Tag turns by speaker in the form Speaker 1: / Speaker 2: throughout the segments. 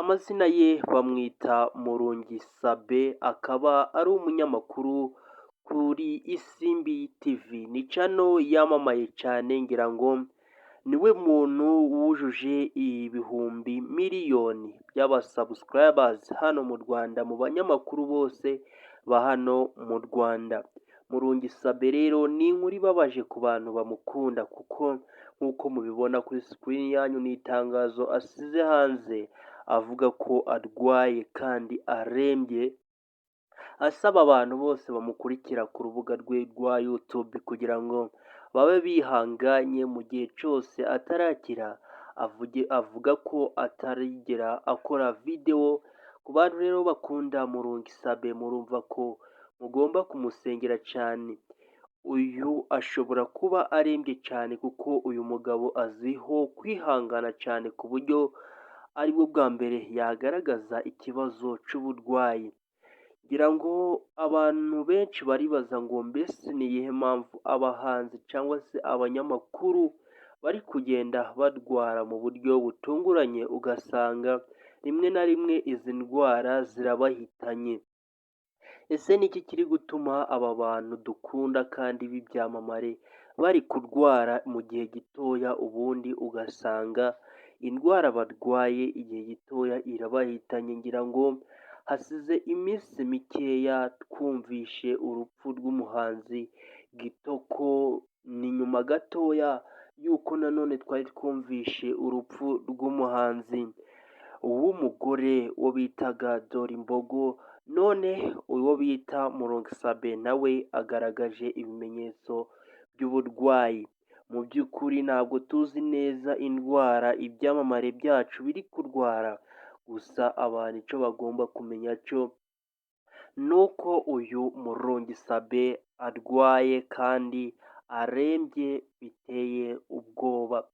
Speaker 1: Amazina ye bamwita Murungi Sabin, akaba ari umunyamakuru kuri Isimbi TV. Ni channel yamamaye cyane, ngira ngo niwe muntu wujuje ibihumbi miliyoni by'abasubscribers hano mu Rwanda, mu banyamakuru bose ba hano mu Rwanda. Murungi Sabin rero ni inkuru ibabaje ku bantu bamukunda, kuko nk'uko mubibona kuri screen yanyu ni itangazo asize hanze avuga ko arwaye kandi arembye, asaba abantu bose bamukurikira ku rubuga rwe rwa YouTube kugira ngo babe bihanganye mu gihe cyose atarakira. Avuga ko atarigera akora video. Ku bantu rero bakunda Murungi Sabin, murumva ko mugomba kumusengera cyane. Uyu ashobora kuba arembye cyane, kuko uyu mugabo azwiho kwihangana cyane ku buryo ari bwo bwa mbere yagaragaza ikibazo cy'uburwayi. Ngira ngo abantu benshi baribaza ngo mbese ni iyihe mpamvu abahanzi cyangwa se abanyamakuru bari kugenda barwara mu buryo butunguranye, ugasanga rimwe na rimwe izi ndwara zirabahitanye. Ese ni iki kiri gutuma aba bantu dukunda kandi b'ibyamamare bari kurwara mu gihe gitoya, ubundi ugasanga indwara barwaye igihe gitoya irabahitanye? Ngira ngo hasize iminsi mikeya twumvishe urupfu rw'umuhanzi Kitoko, ni nyuma gatoya yuko nanone twari twumvishe urupfu rw'umuhanzi w'umugore wo bitaga Dore Imbogo. None uwo bita Murungi Sabin nawe agaragaje ibimenyetso by'uburwayi. Mu by'ukuri ntabwo tuzi neza indwara ibyamamare byacu biri kurwara, gusa abantu icyo bagomba kumenya cyo ni uko uyu Murungi Sabin arwaye kandi arembye biteye ubwoba.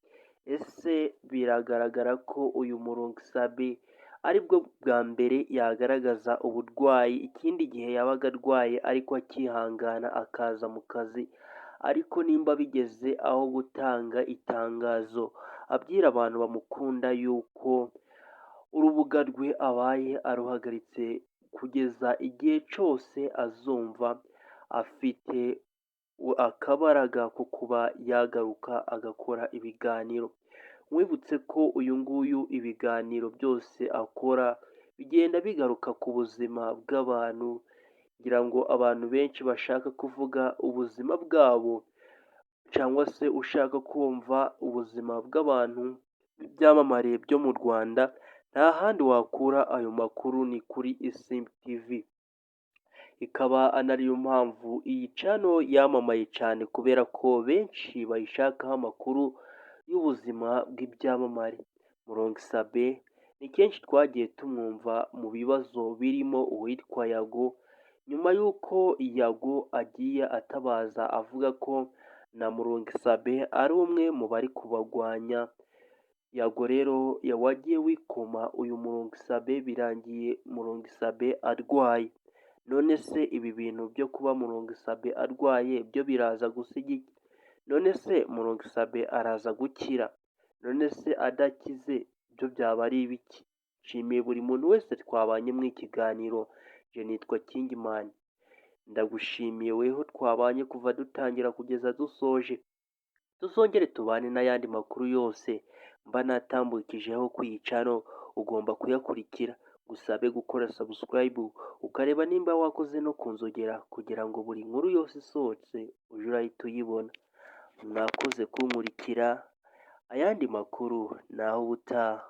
Speaker 1: Ese biragaragara ko uyu Murungi Sabin aribwo bwa mbere yagaragaza uburwayi? Ikindi gihe yabaga arwaye ariko akihangana akaza mu kazi, ariko nimba bigeze aho gutanga itangazo abwira abantu bamukunda yuko urubuga rwe abaye aruhagaritse kugeza igihe cyose azumva afite akabaraga ko kuba yagaruka agakora ibiganiro. Mwibutse ko uyu nguyu ibiganiro byose akora bigenda bigaruka ku buzima bw'abantu. Ngira ngo abantu benshi bashaka kuvuga ubuzima bwabo, cyangwa se ushaka kumva ubuzima bw'abantu b'ibyamamare byo mu Rwanda, nta handi wakura ayo makuru ni kuri Isimbi TV. Ikaba anariyo mpamvu iyi channel yamamaye cyane, kubera ko benshi bayishakaho amakuru y'ubuzima bw'ibyamamare. Murungi Sabin ni kenshi twagiye tumwumva mu bibazo birimo uwitwa Yago, nyuma y'uko Yago agiye atabaza avuga ko na Murungi Sabin ari umwe mu bari kubagwanya. Yago rero wagiye wikoma uyu Murungi Sabin, birangiye Murungi Sabin arwaye. None se ibi bintu byo kuba Murungi Sabin arwaye byo biraza gusiga iki? None se Murungi Sabin araza gukira? None se adakize byo byaba ari ibiki? Nshimiye buri muntu wese twabanye mu ikiganiro. Je nitwa Kingman, ndagushimiye weho twabanye kuva dutangira kugeza dusoje. Tuzongere tubane n'ayandi makuru yose mba natambukijeho ku iyi channel. Ugomba kuyakurikira, gusabe gukora subscribe, ukareba nimba wakoze no kunzogera, kugira ngo buri nkuru yose isohotse uje urahita uyibona. Mwakoze kunkurikira, ayandi makuru naho ubutaha.